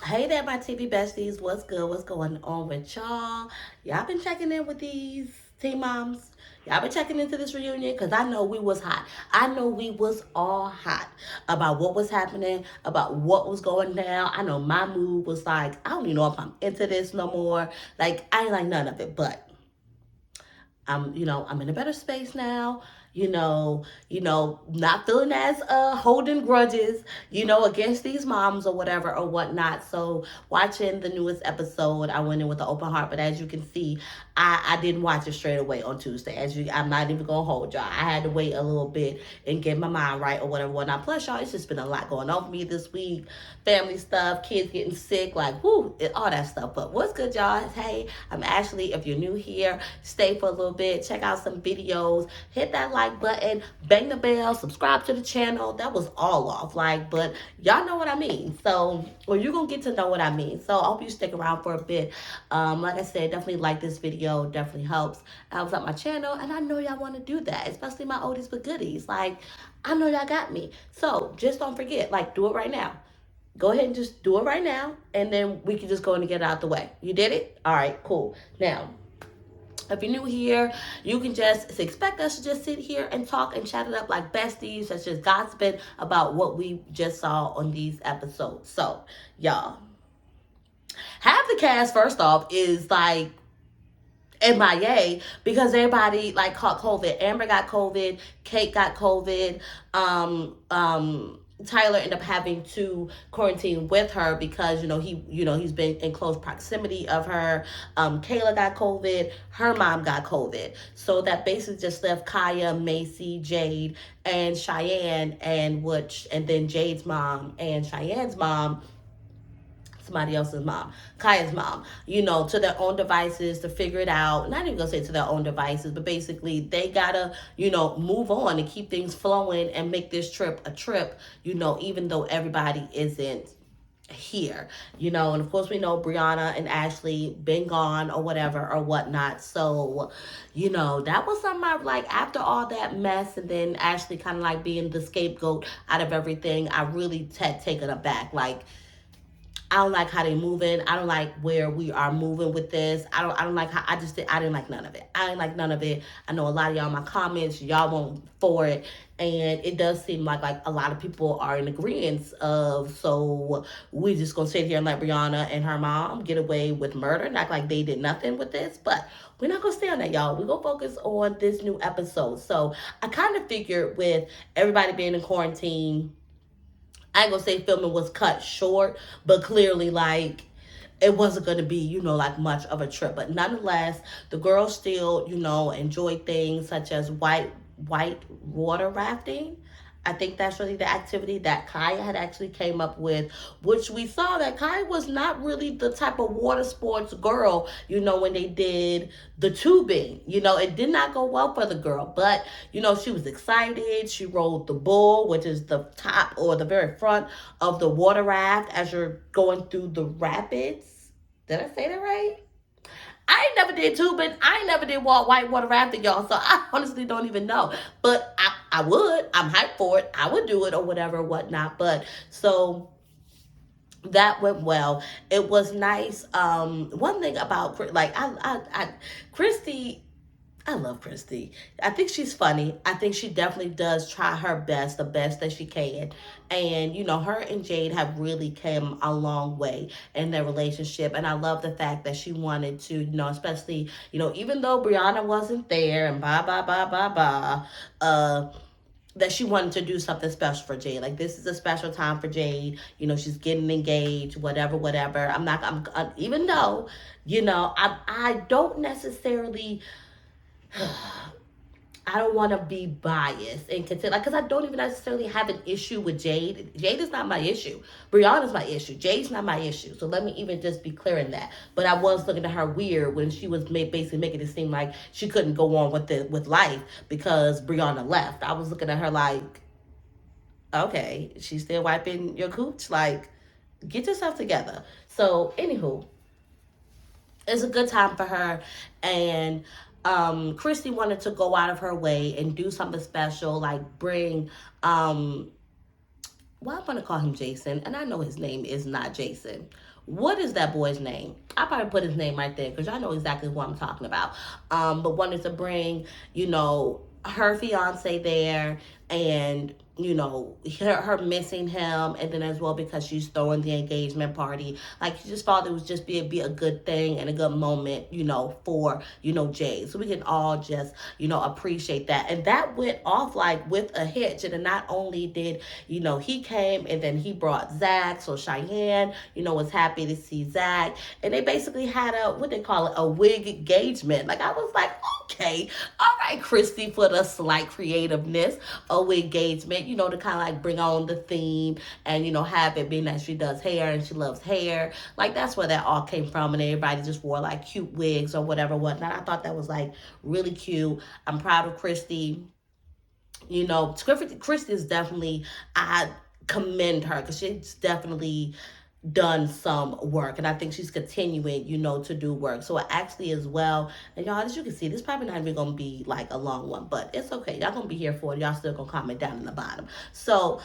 Hey there, my TV besties. What's good? What's going on with y'all? Y'all been checking in with these teen moms? Y'all been checking into this reunion? Because I know we was hot. I know we was all hot about what was happening, about what was going down. I know my mood was like, I don't even know if I'm into this no more. Like, I ain't like none of it. But I'm in a better space now. Not feeling as holding grudges, against these moms or whatever or whatnot. So watching the newest episode, I went in with an open heart. But as you can see, I didn't watch it straight away on Tuesday. I'm not even gonna hold y'all. I had to wait a little bit and get my mind right or whatever. Whatnot. Plus, y'all, it's just been a lot going on for me this week. Family stuff, kids getting sick, like all that stuff. But what's good, y'all? Hey, I'm Ashley. If you're new here, stay for a little bit, check out some videos, hit that like button, bang the bell, subscribe to the channel. That was all off, but y'all know what I mean. So, or you're gonna get to know what I mean. So I hope you stick around for a bit. Like I said, definitely like this video, definitely helps out my channel, and I know y'all want to do that, especially my oldies but goodies. Like, I know y'all got me. So just don't forget, do it right now. Go ahead and just do it right now, and then we can just go in and get it out the way. You did it? All right, cool. Now, if you're new here, you can just expect us to just sit here and talk and chat it up like besties. That's just gossiping about what we just saw on these episodes. So, y'all, half the cast, first off, is like MIA because everybody caught COVID. Amber got COVID, Kate got COVID, Tyler ended up having to quarantine with her because he's been in close proximity of her. Kayla got COVID, her mom got COVID, so that basically just left Kaya, Macy, Jade, and Cheyenne, and then Jade's mom and Cheyenne's mom, somebody else's mom, Kaya's mom, to their own devices to figure it out. Not even gonna say to their own devices, but basically they gotta, move on and keep things flowing and make this trip a trip, even though everybody isn't here, and of course we know Brianna and Ashley been gone or whatever or whatnot. So, that was something I like after all that mess, and then Ashley kind of like being the scapegoat out of everything. I really taken aback. I don't like how they moving. I don't like where we are moving with this. I don't like how I didn't like none of it. I didn't like none of it. I know a lot of y'all in my comments, y'all won't for it. And it does seem like a lot of people are in agreement of, so we just gonna sit here and let Brianna and her mom get away with murder and act like they did nothing with this. But we're not gonna stay on that, y'all. We're gonna focus on this new episode. So I kind of figured with everybody being in quarantine, I ain't gonna say filming was cut short, but clearly it wasn't gonna be, much of a trip. But nonetheless, the girls still, enjoy things such as white water rafting. I think that's really the activity that Kaya had actually came up with, which we saw that Kaya was not really the type of water sports girl, when they did the tubing. It did not go well for the girl, but, she was excited. She rode the bull, which is the top or the very front of the water raft as you're going through the rapids. Did I say that right? I ain't never did tubing. I ain't never did white water rafting, y'all. So I honestly don't even know. But I would. I'm hyped for it. I would do it or whatever, whatnot. But so that went well. It was nice. One thing about Christy, I love Christy. I think she's funny. I think she definitely does try her best, the best that she can. And, her and Jade have really come a long way in their relationship. And I love the fact that she wanted to, especially, even though Brianna wasn't there and that she wanted to do something special for Jade. Like, this is a special time for Jade. She's getting engaged, whatever. Even though, I don't necessarily I don't want to be biased and consider, because I don't even necessarily have an issue with Jade. Jade is not my issue. Brianna's my issue. Jade's not my issue. So let me even just be clear in that. But I was looking at her weird when she was basically making it seem like she couldn't go on with life because Brianna left. I was looking at her like, okay, she's still wiping your cooch. Like, get yourself together. So, anywho, it's a good time for her. And Christy wanted to go out of her way and do something special, like bring well, I'm gonna call him Jason, and I know his name is not Jason. What is that boy's name? I probably put his name right there because y'all know exactly who I'm talking about. But wanted to bring, her fiance there, and her missing him, and then as well because she's throwing the engagement party. Like, she just thought it was just be a good thing and a good moment, for Jay, so we can all just appreciate that. And that went off like with a hitch. And then not only did he came, and then he brought Zach, so Cheyenne was happy to see Zach, and they basically had a, what they call it, a wig engagement. Like, I was like, okay, all right, Christy, for the slight creativeness, a wig engagement, to kind of like bring on the theme, and have it being that she does hair and she loves hair. Like, that's where that all came from, and everybody just wore like cute wigs or whatever, whatnot. I thought that was like really cute. I'm proud of Christy. Christy is definitely, I commend her because she's definitely done some work, and I think she's continuing to do work. So actually as well, and y'all, as you can see, this probably not even gonna be like a long one, but it's okay, y'all gonna be here for it. Y'all still gonna comment down in the bottom. So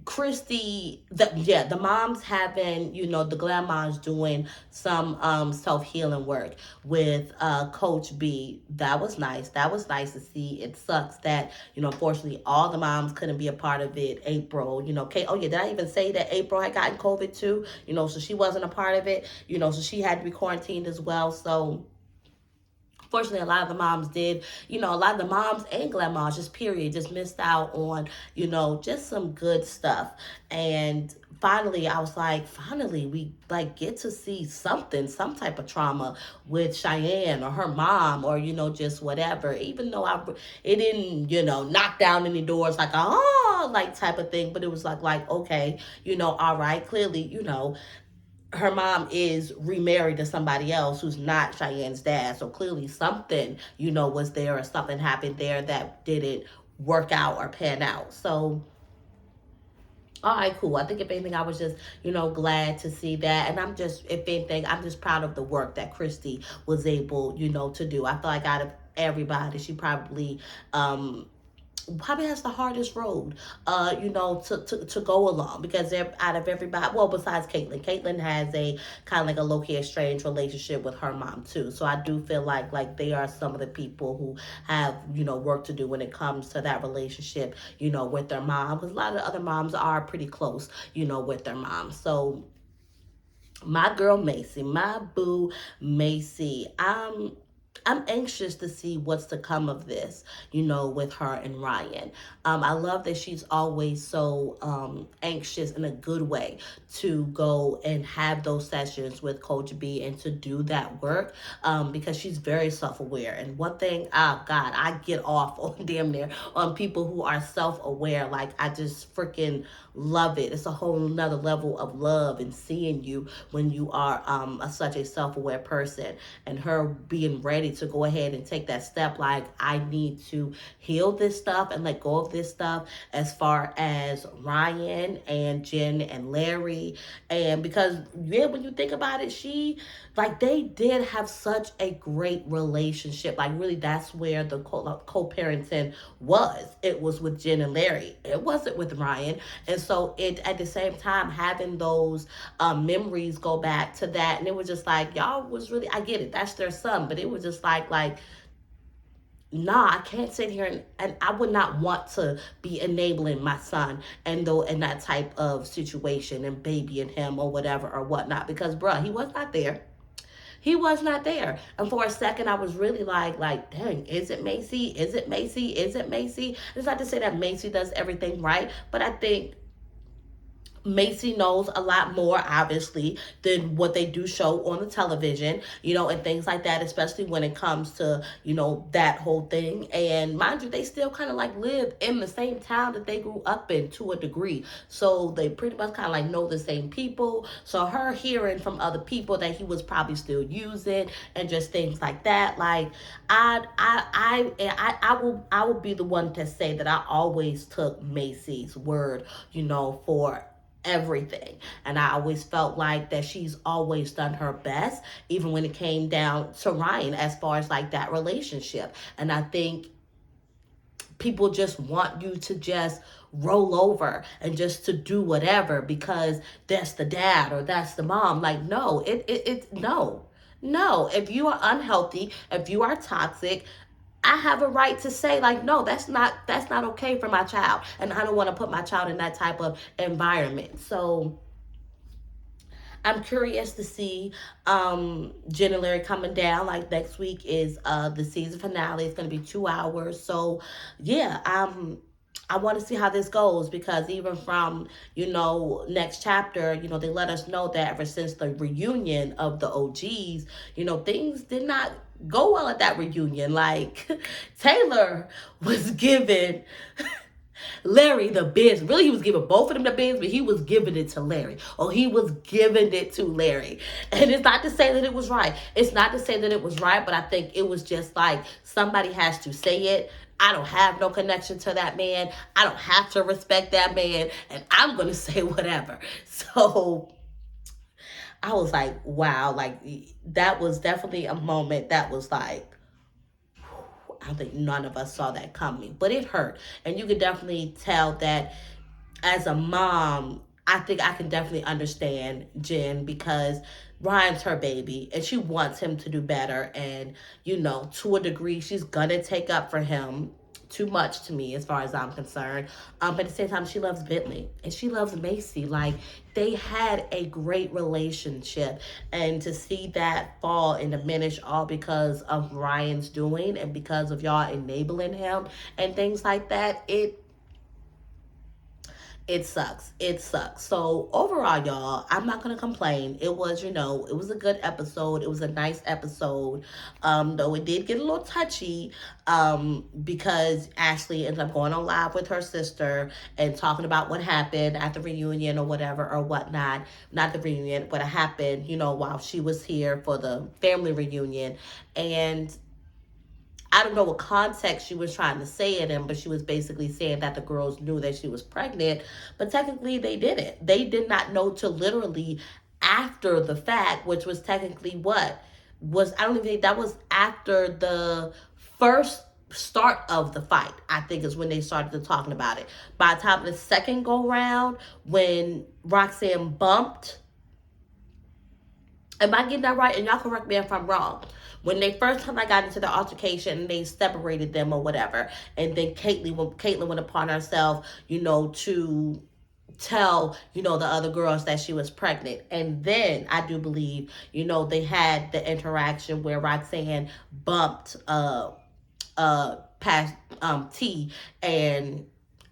Christy, the moms having, the grandmas doing some self-healing work with Coach B. That was nice. That was nice to see. It sucks that, unfortunately all the moms couldn't be a part of it. April, Kate, oh yeah, did I even say that April had gotten COVID too? So she wasn't a part of it, so she had to be quarantined as well. So fortunately, a lot of the moms did, a lot of the moms and grandmas, just period, just missed out on, just some good stuff. And finally, I was like, finally, we like get to see something, some type of trauma with Cheyenne or her mom, or, just whatever, even though it didn't, knock down any doors like, oh, like type of thing. But it was like, okay, all right, clearly, her mom is remarried to somebody else who's not Cheyenne's dad. So clearly something, was there, or something happened there that didn't work out or pan out. So, all right, cool. I think if anything, I was just, glad to see that. And I'm just, if anything, I'm just proud of the work that Christy was able, to do. I feel like out of everybody, she probably has the hardest road, to go along, because they're out of everybody. Well, besides Caitlyn, Caitlyn has a kind of like a low-key estranged relationship with her mom too. So I do feel like they are some of the people who have work to do when it comes to that relationship, with their mom, because a lot of the other moms are pretty close, with their mom. So my girl Macy, my boo Macy, I'm anxious to see what's to come of this, with her and Ryan. I love that she's always so anxious in a good way to go and have those sessions with Coach B and to do that work, because she's very self-aware. And one thing, oh God, I get off on damn near on people who are self-aware. Like, I just freaking love it. It's a whole nother level of love and seeing you when you are such a self-aware person, and her being ready to go ahead and take that step. Like, I need to heal this stuff and let go of this stuff, as far as Ryan and Jen and Larry. And because, yeah, when you think about it, they did have such a great relationship. Like, really, that's where the co-parenting was. It was with Jen and Larry. It wasn't with Ryan. And so at the same time, having those memories go back to that. And it was just like, y'all was really, I get it, that's their son, but it was just like, nah, I can't sit here and I would not want to be enabling my son and though in that type of situation and babying him or whatever or whatnot, because bruh, he was not there. He was not there. And for a second, I was really like, dang, is it Macy? Is it Macy? Is it Macy? It's not to say that Macy does everything right, but I think Macy knows a lot more, obviously, than what they do show on the television, and things like that, especially when it comes to, that whole thing. And mind you, they still kind of like live in the same town that they grew up in to a degree. So they pretty much kind of like know the same people. So her hearing from other people that he was probably still using and just things like that, like, I will be the one to say that I always took Macy's word, for everything. And I always felt like that she's always done her best, even when it came down to Ryan, as far as like that relationship. And I think people just want you to just roll over and just to do whatever because that's the dad or that's the mom. Like, no, no. No, if you are unhealthy, if you are toxic, I have a right to say, like, no, that's not okay for my child, and I don't want to put my child in that type of environment. So I'm curious to see Jen and Larry coming down. Like, next week is the season finale. It's gonna be 2 hours. So yeah, I want to see how this goes because even from, next chapter, they let us know that ever since the reunion of the OGs, things did not go well at that reunion. Like, Taylor was given Larry the biz. Really, he was giving both of them the biz, but he was giving it to Larry. Or he was giving it to Larry. And it's not to say that it was right. It's not to say that it was right, but I think it was just like somebody has to say it. I don't have no connection to that man. I don't have to respect that man. And I'm going to say whatever. So I was like, wow. Like, that was definitely a moment that was like, I think none of us saw that coming, but it hurt. And you could definitely tell that as a mom, I think I can definitely understand Jen because Ryan's her baby and she wants him to do better. And, to a degree, she's going to take up for him too much to me as far as I'm concerned. But at the same time, she loves Bentley and she loves Macy. Like, they had a great relationship, and to see that fall and diminish all because of Ryan's doing and because of y'all enabling him and things like that, it sucks. It sucks. So overall, y'all, I'm not gonna complain. It was, it was a good episode. It was a nice episode. Though it did get a little touchy, because Ashley ended up going on live with her sister and talking about what happened at the reunion or whatever or whatnot. Not the reunion, what happened, while she was here for the family reunion. And I don't know what context she was trying to say it in, but she was basically saying that the girls knew that she was pregnant, but technically they didn't. They did not know till literally after the fact, which was technically what was, I don't even think that was after the first start of the fight, I think is when they started to talking about it. By the time of the second go round, when Roxanne bumped, am I getting that right? And y'all correct me if I'm wrong. When they first time I got into the altercation and they separated them or whatever, and then Caitlyn went upon herself, to tell, the other girls that she was pregnant. And then I do believe, they had the interaction where Roxanne bumped past T, and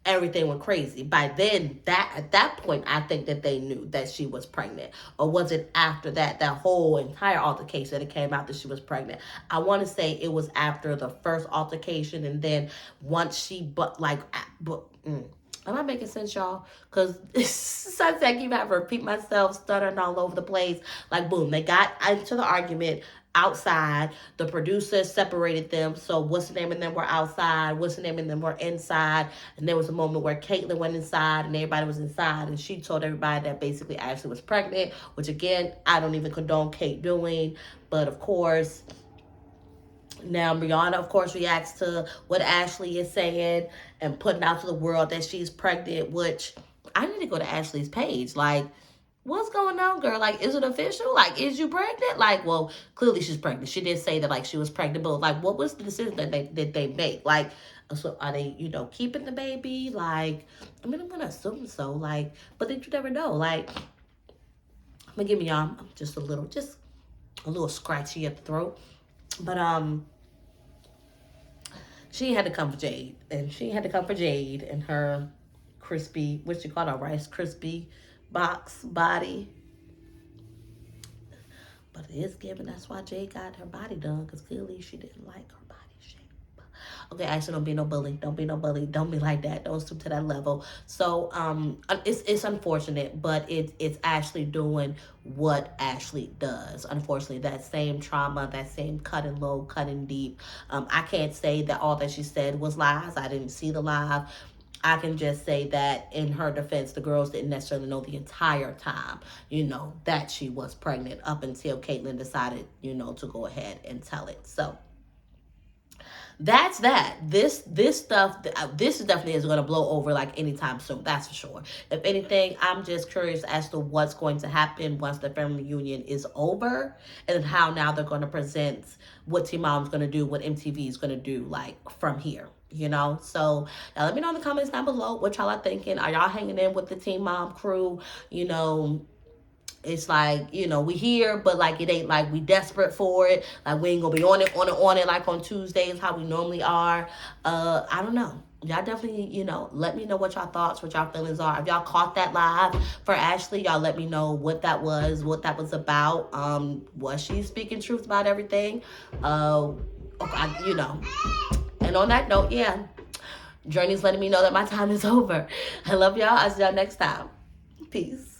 everything went crazy. By then, at that point, I think that they knew that she was pregnant. Or was it after that whole entire altercation that it came out that she was pregnant? I want to say it was after the first altercation, and then once she, am I making sense, y'all? Because sometimes I keep having to repeat myself, stuttering all over the place. Like, boom, they got into the argument outside. The producers separated them. So what's the name of them were outside. What's the name of them were inside. And there was a moment where Caitlyn went inside and everybody was inside. And she told everybody that basically Ashley was pregnant, which again, I don't even condone Kate doing. But of course, now Brianna, of course, reacts to what Ashley is saying and putting out to the world that she's pregnant, which I need to go to Ashley's page. Like, what's going on, girl? Like, is it official? Like, is you pregnant? Like, well, clearly she's pregnant. She did say that, like, she was pregnant, but, like, what was the decision that they make? Like, so are they, keeping the baby? Like, I mean, I'm going to assume so. Like, but then you never know. Like, I'm going to give me y'all, I'm just a little scratchy at the throat. But, she had to come for Jade. And she had to come for Jade and her crispy, what you call it, a Rice Krispie box body. But it is given. That's why Jade got her body done, because clearly she didn't like her body shape. Okay, actually, don't be no bully. Don't be no bully. Don't be like that. Don't stoop to that level. So, it's unfortunate, but it's Ashley doing what Ashley does. Unfortunately, that same trauma, that same cutting low, cutting deep. I can't say that all that she said was lies. I didn't see the live. I can just say that in her defense, the girls didn't necessarily know the entire time, that she was pregnant up until Caitlyn decided, to go ahead and tell it. So that's that. This stuff, this is definitely is going to blow over like anytime soon. That's for sure. If anything, I'm just curious as to what's going to happen once the family reunion is over, and how now they're going to present what Teen Mom's going to do, what MTV is going to do, like from here. So let me know in the comments down below what y'all are thinking. Are y'all hanging in with the Teen Mom crew? It's like, we here, but like it ain't like we desperate for it. Like we ain't gonna be on it like on Tuesdays how we normally are. I don't know. Y'all definitely, let me know what y'all thoughts, what y'all feelings are. If y'all caught that live for Ashley, y'all let me know what that was about. Was she speaking truth about everything? And on that note, yeah, Journey's letting me know that my time is over. I love y'all. I'll see y'all next time. Peace.